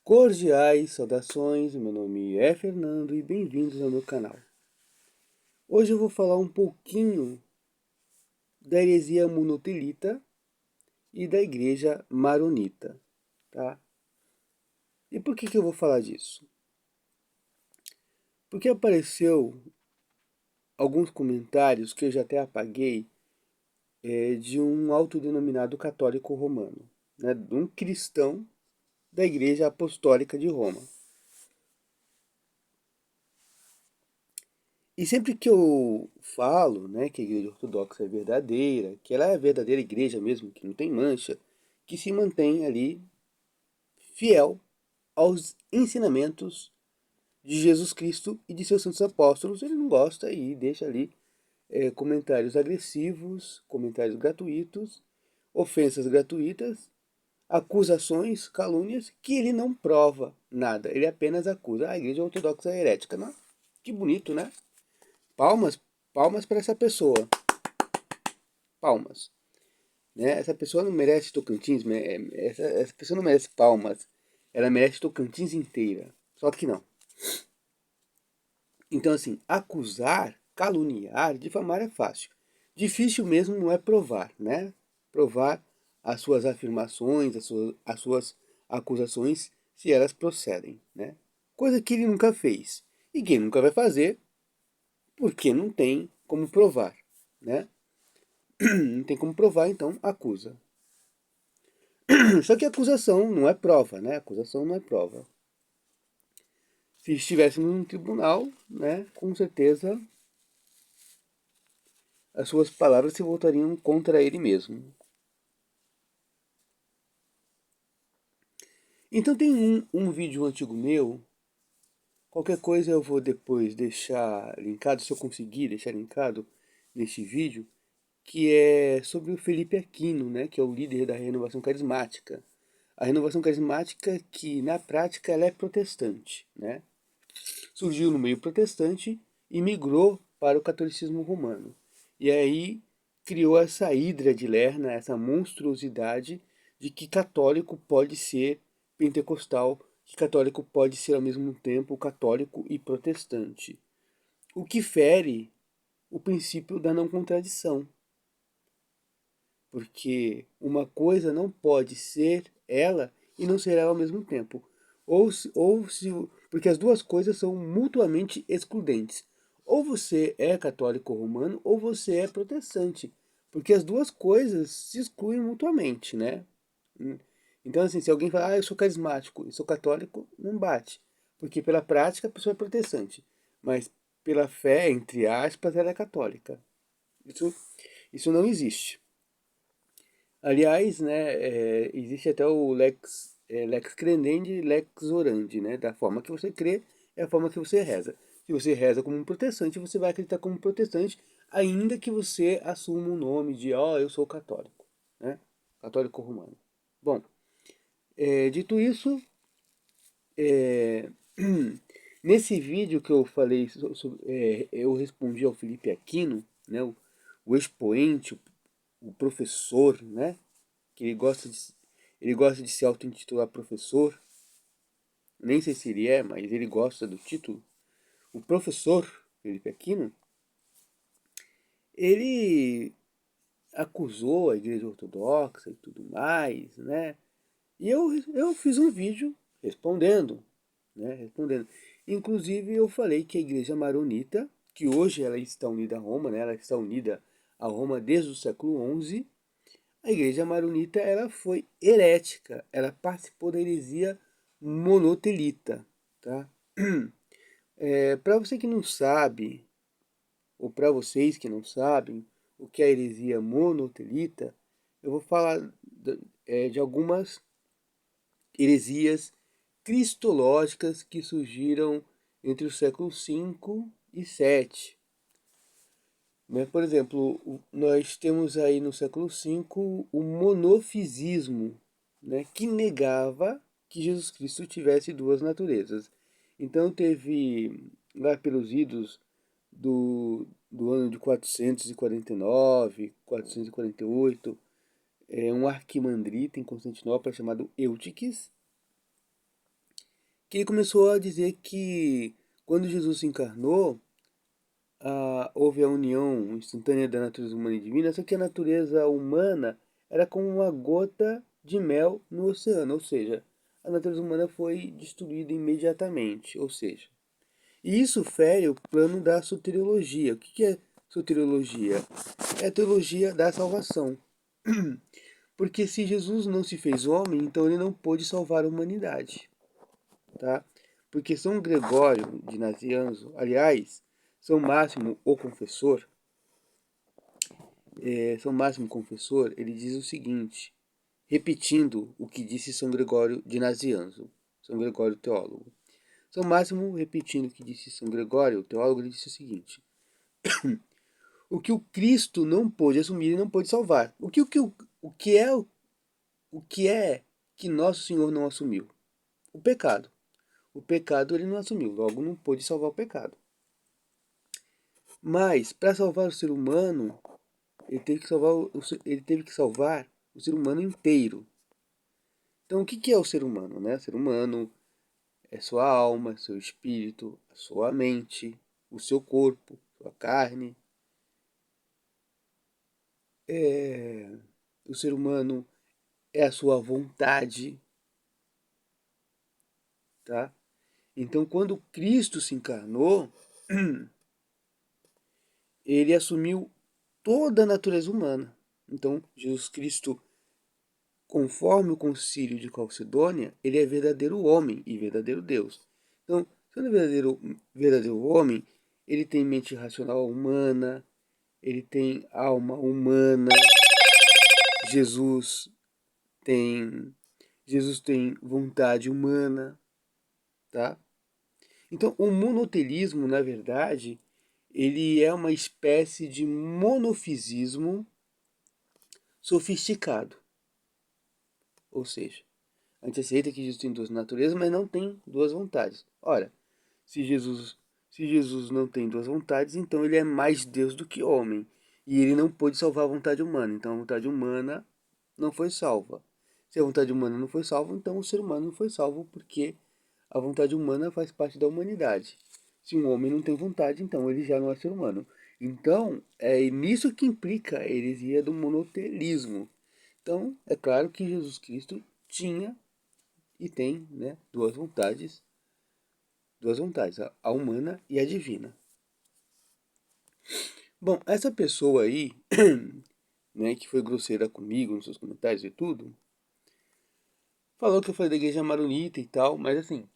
Cordiais saudações, meu nome é Fernando e bem-vindos ao meu canal. Hoje eu vou falar um pouquinho da heresia monotelita e da igreja maronita, tá? E por que eu vou falar disso? Porque apareceu alguns comentários que eu já até apaguei de um autodenominado católico romano, né, de um cristão da igreja apostólica de Roma. E sempre que eu falo, né, que a igreja ortodoxa é verdadeira, que ela é a verdadeira igreja mesmo, que não tem mancha, que se mantém ali fiel aos ensinamentos de Jesus Cristo e de seus santos apóstolos, ele não gosta e deixa ali comentários agressivos, comentários gratuitos, ofensas gratuitas, acusações, calúnias, que ele não prova nada, ele apenas acusa. A igreja ortodoxa é herética, não? Que bonito, né? Palmas, palmas para essa pessoa. Palmas. Né? Essa pessoa não merece Tocantins, essa pessoa não merece palmas. Ela merece Tocantins inteira. Só que não. Então, assim, acusar, caluniar, difamar é fácil. Difícil mesmo não é provar, né? Provar as suas afirmações, as suas acusações, se elas procedem, né? Coisa que ele nunca fez. E quem nunca vai fazer, porque não tem como provar, né? Não tem como provar, então acusa. Só que acusação não é prova, né? Acusação não é prova. Se estivéssemos num tribunal, né, com certeza as suas palavras se voltariam contra ele mesmo. Então tem um vídeo antigo meu, qualquer coisa eu vou depois deixar linkado, se eu conseguir deixar linkado nesse vídeo, que é sobre o Felipe Aquino, né, que é o líder da renovação carismática. A renovação carismática que na prática ela é protestante, né? Surgiu no meio protestante e migrou para o catolicismo romano. E aí criou essa hidra de Lerna, essa monstruosidade de que católico pode ser pentecostal, que católico pode ser ao mesmo tempo católico e protestante. O que fere o princípio da não contradição, porque uma coisa não pode ser ela e não ser ela ao mesmo tempo. Ou se, porque as duas coisas são mutuamente excludentes. Ou você é católico romano ou você é protestante, porque as duas coisas se excluem mutuamente, né? Então, assim, se alguém fala, eu sou carismático e sou católico, não bate, porque pela prática a pessoa é protestante, mas pela fé, entre aspas, ela é católica. Isso, isso não existe. Aliás, né, existe até o lex credendi e lex orandi, né? Da forma que você crê é a forma que você reza. Se você reza como um protestante, você vai acreditar como um protestante, ainda que você assuma o nome de, ó, eu sou católico, né? Católico romano. Bom, dito isso, é, nesse vídeo que eu falei, eu respondi ao Felipe Aquino, né? O expoente, o professor, né? Que ele gosta de se auto-intitular professor. Nem sei se ele é, mas ele gosta do título. O professor Felipe Aquino, ele acusou a Igreja Ortodoxa e tudo mais, né? E eu fiz um vídeo respondendo, né? Respondendo. Inclusive eu falei que a Igreja Maronita, que hoje ela está unida a Roma, né? Ela está unida a Roma desde o século XI. A igreja maronita ela foi herética, ela participou da heresia monotelita, tá? Para você que não sabe, ou para vocês que não sabem o que é a heresia monotelita, eu vou falar de algumas heresias cristológicas que surgiram entre os séculos 5 e 7. Né? Por exemplo, nós temos aí no século V o monofisismo, né? Que negava que Jesus Cristo tivesse duas naturezas. Então teve, lá pelos idos do ano de 449, 448, um arquimandrita em Constantinopla chamado Eutiques, que ele começou a dizer que quando Jesus se encarnou, houve a união instantânea da natureza humana e divina, só que a natureza humana era como uma gota de mel no oceano, ou seja, a natureza humana foi destruída imediatamente, ou seja, e isso fere o plano da soteriologia. O que é soteriologia? É a teologia da salvação. Porque se Jesus não se fez homem, então ele não pôde salvar a humanidade, tá? Porque São Gregório de Nazianzo, aliás, São Máximo, o confessor, São Máximo Confessor, ele diz o seguinte, repetindo o que disse São Gregório de Nazianzo, São Gregório teólogo. São Máximo, repetindo o que disse São Gregório, o teólogo, ele disse o seguinte, o que o Cristo não pôde assumir e não pôde salvar. O que é que nosso Senhor não assumiu? O pecado. O pecado ele não assumiu, logo não pôde salvar o pecado. Mas, para salvar o ser humano, ele teve que salvar o ser humano inteiro. Então, o que é o ser humano? Né? O ser humano é sua alma, seu espírito, a sua mente, o seu corpo, sua carne. O ser humano é a sua vontade, tá? Então, quando Cristo se encarnou, ele assumiu toda a natureza humana. Então, Jesus Cristo, conforme o concílio de Calcedônia, ele é verdadeiro homem e verdadeiro Deus. Então, sendo verdadeiro homem, ele tem mente racional humana, ele tem alma humana. Jesus tem Jesus tem vontade humana, tá? Então, o monoteísmo, na verdade, ele é uma espécie de monofisismo sofisticado. Ou seja, a gente aceita que Jesus tem duas naturezas, mas não tem duas vontades. Ora, se Jesus, se Jesus não tem duas vontades, então ele é mais Deus do que homem. E ele não pôde salvar a vontade humana. Então a vontade humana não foi salva. Se a vontade humana não foi salva, então o ser humano não foi salvo, porque a vontade humana faz parte da humanidade. Se um homem não tem vontade, então ele já não é ser humano. Então, é nisso que implica a heresia do monoteísmo. Então, é claro que Jesus Cristo tinha e tem, né, duas vontades, a humana e a divina. Bom, essa pessoa aí, né, que foi grosseira comigo nos seus comentários e tudo, falou que eu falei da igreja maronita e tal, mas assim,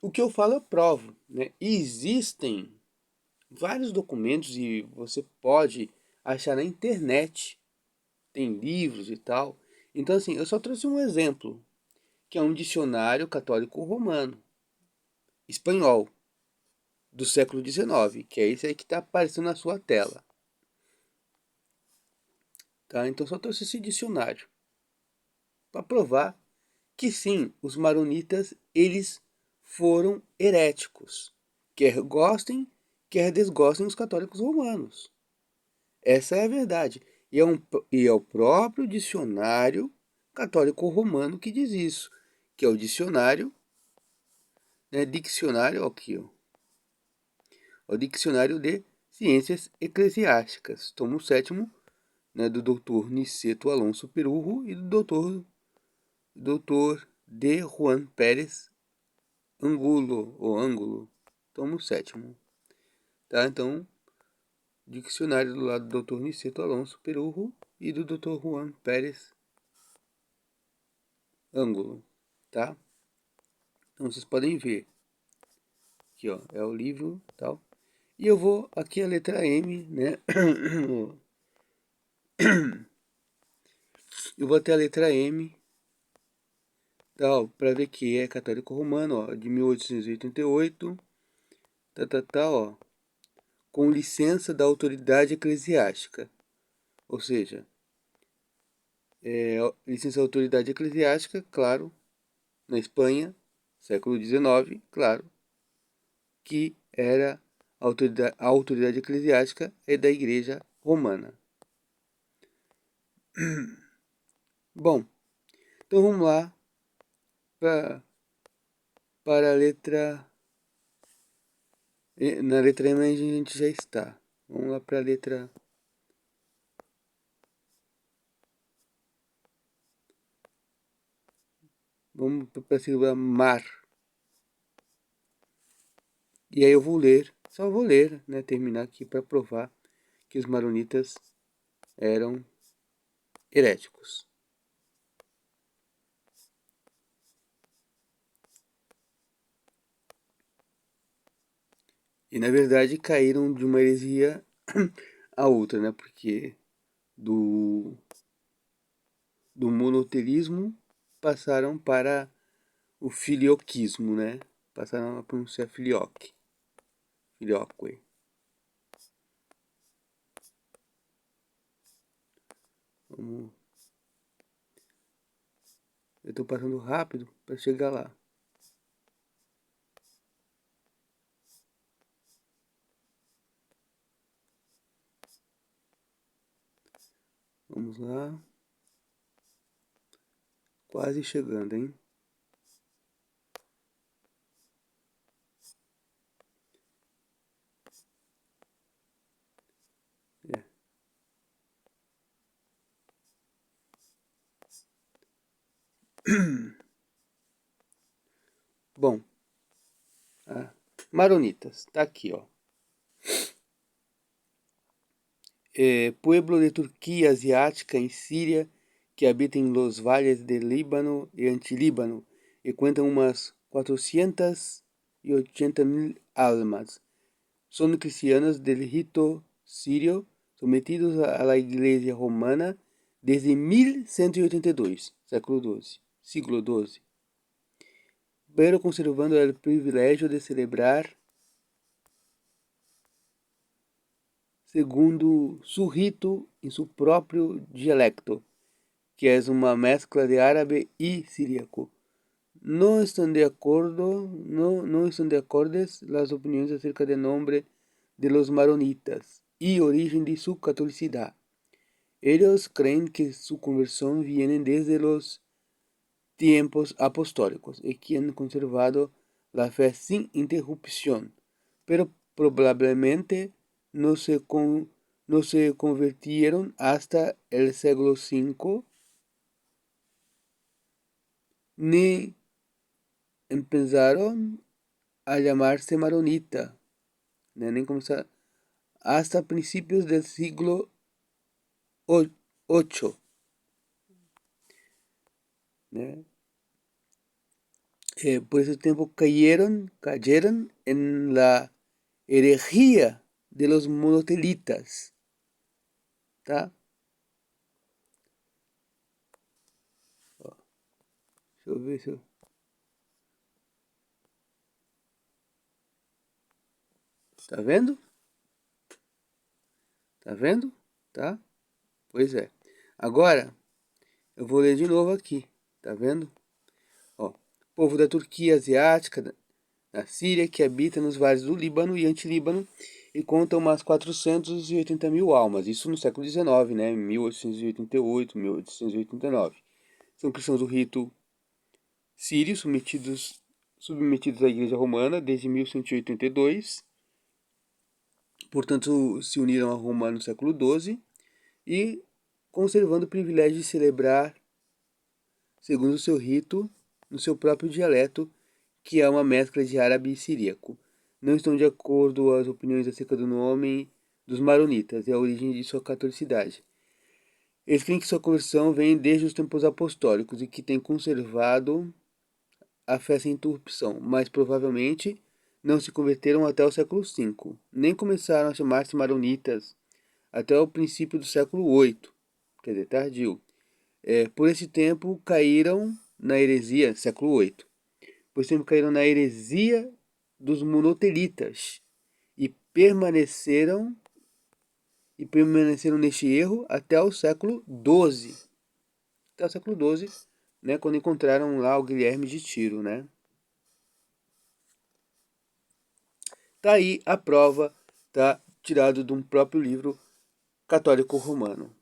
o que eu falo eu provo, né? E existem vários documentos e você pode achar na internet, tem livros e tal. Então assim, eu só trouxe um exemplo, que é um dicionário católico romano, espanhol, do século XIX, que é esse aí que está aparecendo na sua tela. Tá? Então só trouxe esse dicionário para provar que sim, os maronitas eles foram heréticos, quer gostem, quer desgostem os católicos romanos. Essa é a verdade. E é o próprio dicionário católico romano que diz isso, que é o dicionário, né, dicionário aqui, ó, o dicionário de ciências eclesiásticas, tomo 7º, né, do doutor Niceto Alonso Perurro e do doutor de Juan Pérez Ângulo, tomo 7º. Tá? Então, dicionário do lado do doutor Niceto Alonso Perurro e do doutor Juan Pérez Ângulo, tá? Então vocês podem ver aqui, ó, é o livro, tal. E eu vou aqui a letra M, né? Eu vou até a letra M, tal, para ver que é católico romano, ó, de 1888, ó, com licença da autoridade eclesiástica. Ou seja, licença da autoridade eclesiástica, claro, na Espanha, século XIX, claro, que era a autoridade eclesiástica é da Igreja Romana. Bom, então vamos lá para para a letra... Na letra M a gente já está. Vamos lá para a letra... Vamos para a sílaba mar. E aí eu vou ler, só vou ler, né, terminar aqui para provar que os maronitas eram heréticos. E na verdade caíram de uma heresia a outra, né? Porque do monoteísmo passaram para o filioquismo, né? Passaram a pronunciar filioque. Filioque. Vamos... Eu estou passando rápido para chegar lá. Vamos lá. Quase chegando, hein? É. Bom, maronitas, tá aqui, ó. Pueblo de Turquía asiática en Siria que habita en los valles del Líbano y Antilíbano y cuentan unas 480.000 almas. Son cristianos del rito sirio sometidos a la iglesia romana desde 1182, século XII, siglo XII, pero conservando el privilegio de celebrar segundo su rito em seu próprio dialecto, que é uma mescla de árabe e siríaco. Não estão de acordo, não estão de acordes las opiniões acerca do nome de los maronitas e origem de sua catolicidade. Eles creem que sua conversão viene desde los tiempos apostólicos y que han conservado la fe sin interrupción, pero probablemente no se convirtieron hasta el siglo V, ni empezaron a llamarse maronita, né? Nem começar hasta principios del siglo VIII, né? Por ese tiempo cayeron en la herejía de los monotelitas, tá? Ó, deixa eu ver se eu... Tá vendo? Tá vendo? Tá? Pois é. Agora, eu vou ler de novo aqui. Tá vendo? Ó, povo da Turquia asiática, da Síria, que habita nos vales do Líbano e Antilíbano e conta umas 480.000 almas. Isso no século XIX, né? Em 1888, 1889. São cristãos do rito sírio, submetidos à Igreja Romana desde 1182. Portanto, se uniram a Roma no século XII e conservando o privilégio de celebrar, segundo o seu rito, no seu próprio dialeto, que é uma mescla de árabe e siríaco. Não estão de acordo as opiniões acerca do nome dos maronitas e a origem de sua catolicidade. Eles creem que sua conversão vem desde os tempos apostólicos e que tem conservado a fé sem interrupção, mas provavelmente não se converteram até o século V, nem começaram a chamar-se maronitas até o princípio do século VIII, quer dizer, tardio. Por esse tempo caíram na heresia, século VIII, por esse tempo caíram na heresia dos monotelitas e permaneceram neste erro até o século XII. Até o século XII, né, quando encontraram lá o Guilherme de Tiro, né? Tá aí a prova, tá tirado de um próprio livro católico romano,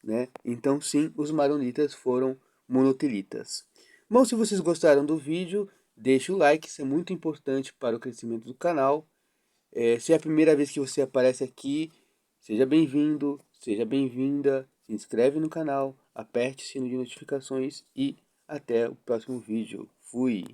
né? Então sim, os maronitas foram monotelitas. Bom, se vocês gostaram do vídeo, deixa o like, isso é muito importante para o crescimento do canal. Se é a primeira vez que você aparece aqui, seja bem-vindo, seja bem-vinda, se inscreve no canal, aperte o sino de notificações e até o próximo vídeo. Fui!